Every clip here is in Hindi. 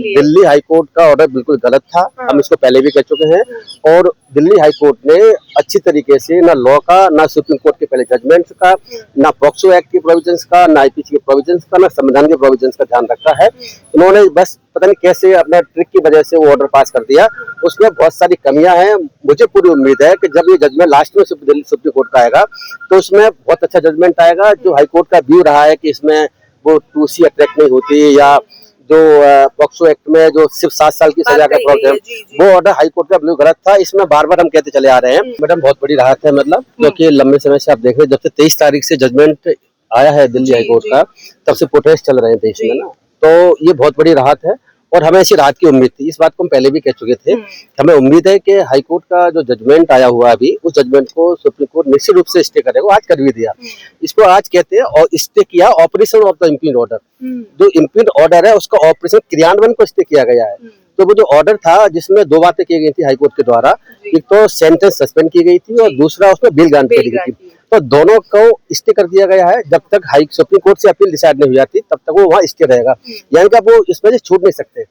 दिल्ली हाईकोर्ट का ऑर्डर बिल्कुल गलत था। हम इसको पहले भी कह चुके हैं और दिल्ली हाईकोर्ट ने अच्छी तरीके से ना लॉ का, ना सुप्रीम कोर्ट के पहले जजमेंट्स का, ना पॉक्सो एक्ट की प्रोविजंस का, ना आईपीसी के प्रोविजंस का, ना संविधान के प्रोविजंस का ध्यान रखा है। उन्होंने बस पता नहीं कैसे अपना ट्रिक की वजह से वो ऑर्डर पास कर दिया। उसमें बहुत सारी कमियां हैं। मुझे पूरी उम्मीद है कि जब ये जजमेंट लास्ट में दिल्ली सुप्रीम कोर्ट का आएगा तो उसमें बहुत अच्छा जजमेंट आएगा। जो हाईकोर्ट का व्यू रहा है कि इसमें वो 2C अट्रैक्ट नहीं होती, या जो पॉक्सो एक्ट में जो सिर्फ 7 साल की सजा का प्रॉब्लम, वो ऑर्डर हाईकोर्ट का बिल्कुल गलत था। इसमें बार बार हम कहते चले आ रहे हैं मैडम, बहुत बड़ी राहत है। मतलब क्योंकि लंबे समय से आप देख रहे हैं, जब से 23 तारीख से जजमेंट आया है दिल्ली हाईकोर्ट का, तब से प्रोटेस्ट चल रहे हैं देश में ना, तो ये बहुत बड़ी राहत है और हमें ऐसी राहत की उम्मीद थी। इस बात को हम पहले भी कह चुके थे। हमें उम्मीद है कि हाईकोर्ट का जो जजमेंट आया हुआ अभी, उस जजमेंट को सुप्रीम कोर्ट निश्चित रूप से स्टे करेगा। आज कर भी दिया। इसको आज कहते हैं और स्टे किया operation of the impede order. जो इम्पीड ऑर्डर है उसका ऑपरेशन क्रियान्वयन को स्टे किया गया है। तो वो जो ऑर्डर था जिसमें 2 बातें की गई थी हाईकोर्ट के द्वारा, एक तो सेंटेंस सस्पेंड की गई थी और दूसरा उसमें बेल ग्रांट करी गई थी। तो दोनों को स्टे कर दिया गया है। जब तक सुप्रीम कोर्ट से अपील डिसाइड नहीं हो जाती तब तक वो वहाँ स्टे रहेगा, यानी कि वो इसमें से छूट नहीं सकते।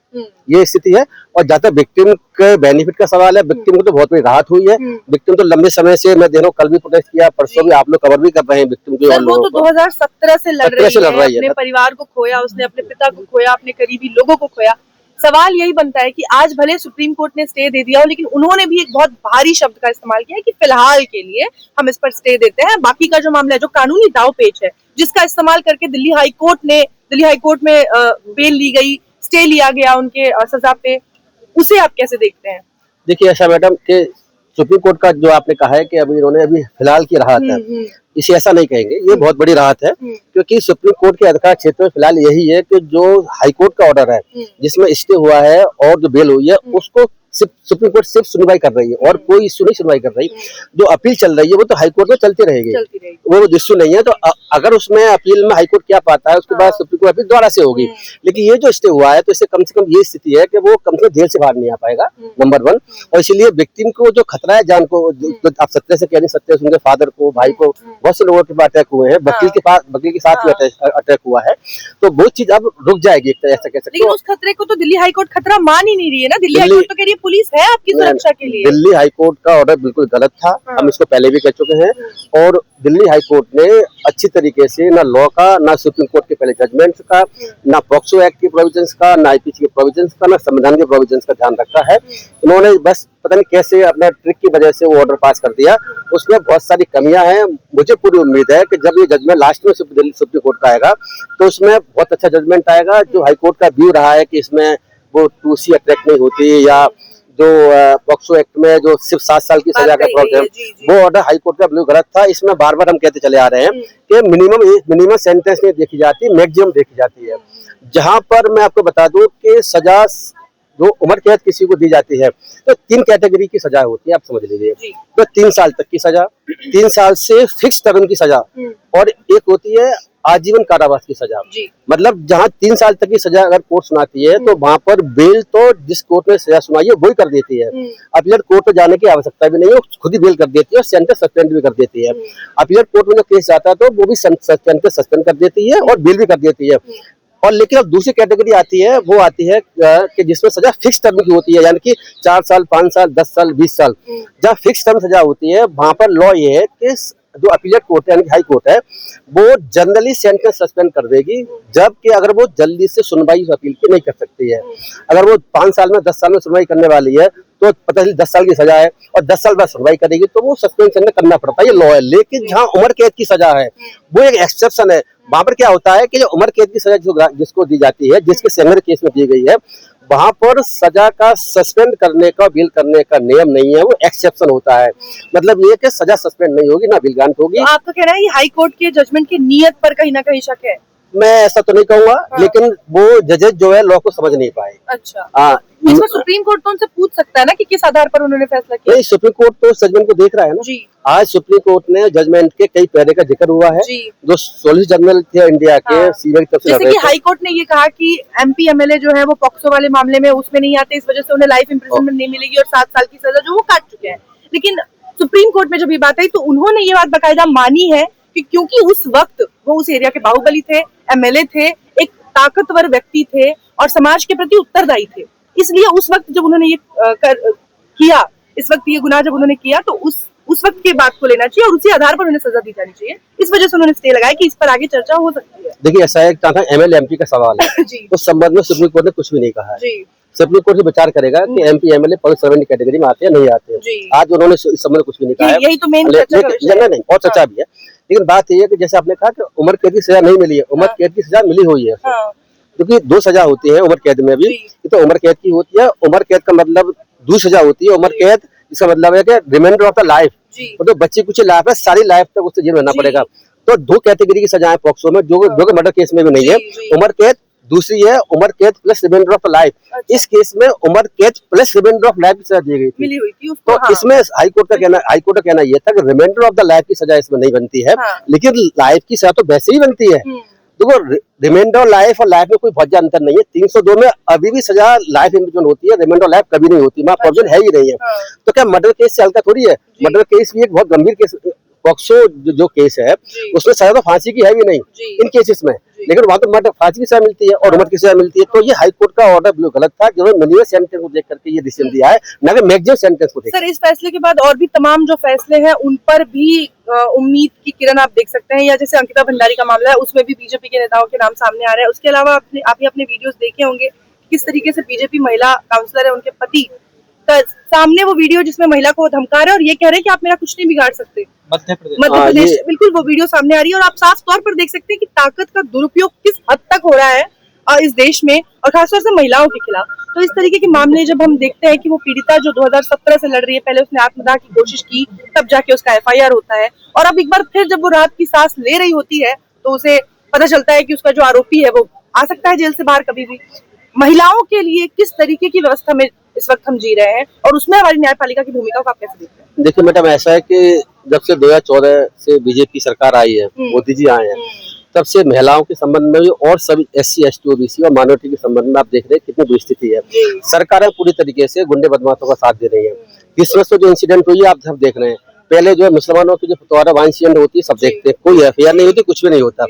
ये स्थिति है। और जहाँ तक विक्टिम के बेनिफिट का सवाल है, विक्टिम को तो बहुत बड़ी राहत हुई है। विक्टिम तो लंबे समय से, मैं देख रहा हूँ, कल भी प्रोटेस्ट किया, परसों भी आप लोग कवर भी कर रहे हैं विक्टिम की। वो तो 2017 से लड़ रही है। अपने परिवार को खोया उसने, अपने पिता को खोया, अपने करीबी लोगों को खोया। सवाल यही बनता है कि आज भले सुप्रीम कोर्ट ने स्टे दे दिया हो, लेकिन उन्होंने भी एक बहुत भारी शब्द का इस्तेमाल किया है कि फिलहाल के लिए हम इस पर स्टे देते हैं। बाकी का जो मामला है, जो कानूनी दाव पेच है, जिसका इस्तेमाल करके दिल्ली हाईकोर्ट में बेल ली गई, स्टे लिया गया उनके सजा पे, उसे आप कैसे देखते हैं? देखिए ऐसा मैडम कि सुप्रीम कोर्ट का जो आपने कहा है कि इन्होंने फिलहाल की राहत है, इसे ऐसा नहीं कहेंगे। ये बहुत बड़ी राहत है क्योंकि सुप्रीम कोर्ट के अधिकार क्षेत्र में फिलहाल यही है कि जो हाईकोर्ट का ऑर्डर है जिसमें स्टे हुआ है और जो बेल हुई है, उसको सुप्रीम कोर्ट सिर्फ सुनवाई कर रही है और कोई इश्यू नहीं सुनवाई कर रही। जो अपील चल रही है वो तो हाईकोर्ट में चलती रहेगी, वो इश्यू नहीं है। तो अगर उसमें अपील में हाईकोर्ट क्या पाता है, उसके बाद सुप्रीम कोर्ट अपील दोबारा से होगी। लेकिन ये जो स्टे हुआ है तो इससे कम से कम ये स्थिति है कि वो कम से कम जेल से बाहर नहीं आ पाएगा, नंबर 1। और इसलिए विक्टिम को जो खतरा है जान को, आप सत्य से कह नहीं सकते, उनके फादर को, भाई को, बहुत से लोगों के अटैक हुए हैं, वकील के साथ भी अटैक हुआ है, तो वो चीज अब रुक जाएगी, ऐसा कह सकते। लेकिन उस खतरे को तो दिल्ली हाईकोर्ट खतरा मान ही नहीं रही है ना। दिल्ली हाईकोर्ट तो कह रही है पुलिस है आपकी सुरक्षा के लिए। दिल्ली हाईकोर्ट का ऑर्डर बिल्कुल गलत था। हम इसको पहले भी कह चुके हैं और दिल्ली हाईकोर्ट ने अच्छी तरीके से ना लॉ का, ना सुप्रीम कोर्ट के पहले जजमेंट्स का, ना पॉक्सो एक्ट की प्रोविजंस का, ना आईपीसी के प्रोविजंस का, ना संविधान के प्रोविजंस का ध्यान रखा है। उन्होंने बस पता नहीं कैसे अपना ट्रिक की वजह से वो ऑर्डर पास कर दिया। उसमें बहुत सारी कमियां हैं। मुझे पूरी उम्मीद है कि जब ये जजमेंट लास्ट में दिल्ली सुप्रीम कोर्ट का आएगा तो उसमें बहुत अच्छा जजमेंट आएगा। जो हाईकोर्ट का व्यू रहा है कि इसमें वो 2C अट्रैक्ट नहीं होती, या जो पॉक्सो एक्ट में जो सिर्फ 7 साल की सजा का प्रॉब्लम, वो ऑर्डर हाईकोर्ट का बिल्कुल गलत था। इसमें बार बार हम कहते चले आ रहे हैं कि मिनिमम सेंटेंस नहीं देखी जाती, मैक्सिमम देखी जाती है। जहां पर मैं आपको बता दूं कि सजा जो उम्र कैद किसी को दी जाती है तो 3 कैटेगरी की सजा होती है, आप समझ लीजिए। तो 3 साल तक की सजा, 3 साल से फिक्स टर्म की सजा, और एक होती है आजीवन कारावास की सजा। मतलब जहाँ 3 साल तक की सजा अगर कोर्ट सुनाती है तो वहां पर बेल तो जिस कोर्ट ने सजा सुनाई है वही कर देती है। अपीलेट कोर्ट में जाने की आवश्यकता भी नहीं है, खुद ही बेल कर देती है और सेंटेंस सस्पेंड भी कर देती है। अपीलेट कोर्ट में जो केस जाता है तो वो भी सेंटेंस सस्पेंड कर देती है और बेल भी कर देती है। और लेकिन अब दूसरी कैटेगरी आती है, वो आती है कि जिसमें सजा फिक्स टर्म की होती है, यानी कि 4 साल, 5 साल, 10 साल, 20 साल। जहाँ फिक्स टर्म सजा होती है वहां पर लॉ ये है कि जो अपीलेट कोर्ट है यानी हाई कोर्ट है, वो जनरली सेंटेंस सस्पेंड कर देगी, जबकि अगर वो जल्दी से सुनवाई अपील की नहीं कर सकती है। अगर वो 5 साल में, 10 साल में सुनवाई करने वाली है तो पता चले 10 साल की सजा है और 10 साल बाद सुनवाई करेगी तो वो सस्पेंशन करना पड़ता है, ये लॉ है। लेकिन जहाँ उम्र कैद की सजा है वो एक एक्सेप्शन है। वहां पर क्या होता है कि जो उम्र कैद की सजा जिसको दी जाती है, जिसके सेंगर केस में दी गई है, वहां पर सजा का सस्पेंड करने का, बिल करने का नियम नहीं है, वो एक्सेप्शन होता है। मतलब ये कि सजा सस्पेंड नहीं होगी, ना बिल ग्रांट होगी। तो आपका कहना है हाई कोर्ट के जजमेंट की नीयत पर कहीं ना कहीं शक है? मैं ऐसा तो नहीं कहूंगा, लेकिन वो जजेस जो है लॉ को समझ नहीं पाए। अच्छा, इसमें सुप्रीम कोर्ट तो उनसे पूछ सकता है ना कि किस आधार पर उन्होंने फैसला किया? नहीं, सुप्रीम कोर्ट तो जजमेंट को देख रहा है ना जी। आज सुप्रीम कोर्ट ने जजमेंट के कई पैरे का जिक्र हुआ है जो सॉलिसिटर जनरल थे इंडिया के, सीबीआई की तरफ से। जैसे कि हाई कोर्ट ने ये कहा कि MP MLA जो है वो पॉक्सो वाले मामले में उसमें नहीं आते, इस वजह से उन्हें लाइफ इम्प्रिजनमेंट नहीं मिलेगी और 7 साल की सजा जो वो काट चुके हैं। लेकिन सुप्रीम कोर्ट में जब ये बात आई तो उन्होंने ये बात बाकायदा मानी है कि क्योंकि उस वक्त वो उस एरिया के बाहुबली थे, MLA थे, एक ताकतवर व्यक्ति थे और समाज के प्रति उत्तरदायी थे। इसलिए उस वक्त जब उन्होंने ये किया, इस वक्त ये गुनाह जब उन्होंने किया, तो उस वक्त की बात को लेना चाहिए और उसी आधार पर उन्हें सजा दी जानी चाहिए। इस वजह से उन्होंने स्टे लगाया कि इस पर आगे चर्चा हो सकती है। देखिए ऐसा है, जहाँ एमएलए एमपी का सवाल है जी उस संबंध में सुप्रीम कोर्ट ने कुछ भी नहीं कहा है। जी सुप्रीम कोर्ट ही विचार करेगा कि एमपी एमएलए पब्लिक सर्वेंट की कैटेगरी में आते हैं नहीं आते जी। हैं। आज उन्होंने इस संबंध में कुछ भी नहीं कहा है। यही तो मेन चर्चा का विषय है। नहीं, और चर्चा भी है, लेकिन बात यह है कि जैसे आपने कहा कि उम्र कैद की सजा नहीं मिली है, उम्र कैद की सजा मिली हुई है, क्योंकि 2 सजा होती है उम्र कैद में भी। तो उम्र कैद की होती है, उम्र कैद का मतलब दूसरी सजा होती है उम्र कैद, इसका मतलब है कि रिमाइंडर ऑफ द लाइफ, मतलब बच्ची कुछ लाइफ है, सारी लाइफ तक उससे जेल रहना पड़ेगा। तो 2 कैटेगरी की सजाएं पॉक्सो में, जो मर्डर केस में भी नहीं है। उम्र कैद दूसरी है, उम्र कैद प्लस रिमाइंडर ऑफ लाइफ। इस केस में उम्र कैद प्लस रिमाइंडर ऑफ लाइफ की सजा दी गई थी। तो इसमें हाईकोर्ट का कहना यह था कि रिमाइंडर ऑफ द लाइफ की सजा इसमें नहीं बनती है, लेकिन लाइफ की सजा तो वैसे ही बनती है। देखो रिमाइंडर लाइफ और लाइफ में कोई बहुत ज्यादा अंतर नहीं है। 302 में अभी भी सजा लाइफ इम्प्रिजनमेंट होती है, रिमाइंडर लाइफ कभी नहीं होती, वहाँ प्रोविजन है ही नहीं है। तो क्या मर्डर केस से हल्का थोड़ी है? मर्डर केस भी एक बहुत गंभीर केस, पॉक्सो जो केस है उसमें सजा तो फांसी की है भी नहीं इन केसेस में, लेकिन वहाँ तो मर्डर फांसी की सजा मिलती है और उम्र की सजा मिलती है। तो ये हाईकोर्ट का ऑर्डर बिल्कुल गलत था, जिन्होंने मिनिमम सेंटेंस को देख करके ये डिसीजन दिया है, न कि मैक्सिमम सेंटेंस को देख। सर, इस फैसले के बाद और भी तमाम जो फैसले हैं उन पर भी उम्मीद की किरण आप देख सकते हैं, या जैसे अंकिता भंडारी का मामला है उसमें भी बीजेपी के नेताओं के नाम सामने आ रहे हैं। उसके अलावा आप ही अपने वीडियोस देखे होंगे किस तरीके से बीजेपी महिला काउंसलर है, उनके पति का सामने वो वीडियो जिसमें महिला को धमका रहे हैं और ये कह रहे हैं कि आप मेरा कुछ नहीं बिगाड़ सकते। मध्य प्रदेश बिल्कुल वो वीडियो सामने आ रही है और आप साफ तौर पर देख सकते हैं कि ताकत का दुरुपयोग किस हद तक हो रहा है इस देश में, और खासतौर से महिलाओं के खिलाफ। तो इस तरीके के मामले जब हम देखते हैं कि वो पीड़िता जो 2017 से लड़ रही है, पहले उसने आत्मदाह की कोशिश की, तब जाके उसका FIR होता है, और अब एक बार फिर जब वो रात की सांस ले रही होती है तो उसे पता चलता है कि उसका जो आरोपी है वो आ सकता है जेल से बाहर कभी भी। महिलाओं के लिए किस तरीके की व्यवस्था में इस वक्त हम जी रहे हैं और उसमें हमारी न्यायपालिका की भूमिका को आप कैसे देखते हैं? देखिए मैडम, ऐसा है कि जब से 2014 से बीजेपी सरकार आई है, मोदी जी आए हैं, तब से महिलाओं के संबंध में और सभी SC ST OBC और माइनॉरिटी के संबंध में आप देख रहे हैं कितनी बुरी स्थिति है। सरकारें पूरी तरीके से गुंडे बदमाशों का साथ दे रही है। इस वक्त जो इंसिडेंट हुई है आप सब देख रहे हैं, पहले जो है मुसलमानों की जो फतवारा इंसिडेंट होती है सब देखते हैं, कोई FIR नहीं होती, कुछ भी नहीं होता।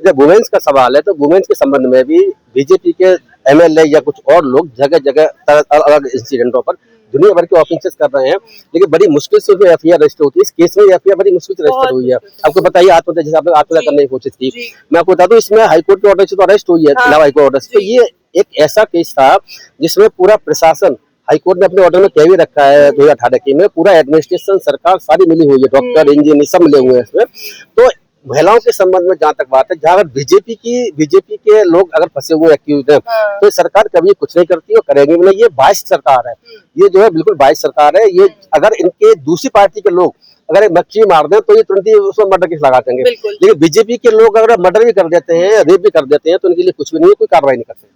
जब वुमेन्स का सवाल है तो वुमेन्स के संबंध में भी बीजेपी के MLA या कुछ और लोग जगह जगह अलग इंसिडेंटों पर दुनिया भर के ऑफेंसेस कर रहे हैं, लेकिन बड़ी मुश्किल से उसमें FIR रजिस्टर होती है। इस केस में FIR बड़ी मुश्किल से रजिस्टर हुई है। आपको बताइए, आत्महत्या जैसे आपने आत्महत्या करने की कोशिश की, मैं आपको बता दूं इसमें हाईकोर्ट के ऑर्डर से तो अरेस्ट हुई है, इलाहाबाद हाईकोर्ट ऑर्डर से। तो ये एक ऐसा केस था जिसमें पूरा प्रशासन, हाईकोर्ट ने अपने ऑर्डर में कह भी रखा है 2018 की में, पूरा एडमिनिस्ट्रेशन सरकार सारी मिली हुई है, डॉक्टर इंजीनियर सब मिले हुए हैं इसमें। तो महिलाओं के संबंध में जहाँ तक बात है, जहाँ बीजेपी के लोग अगर फंसे हुए एक्यूज हैं, तो सरकार कभी कुछ नहीं करती और करेगी भी नहीं। ये बाइस सरकार है, ये जो है बिल्कुल बाइस सरकार है। ये अगर इनके दूसरी पार्टी के लोग अगर एक बच्ची मार दें तो ये तुरंत ही उसमें मर्डर केस लगा देंगे, लेकिन बीजेपी के लोग अगर मर्डर भी कर देते हैं, रेप भी कर देते हैं, तो इनके लिए कुछ भी नहीं है, कोई कार्रवाई नहीं करते।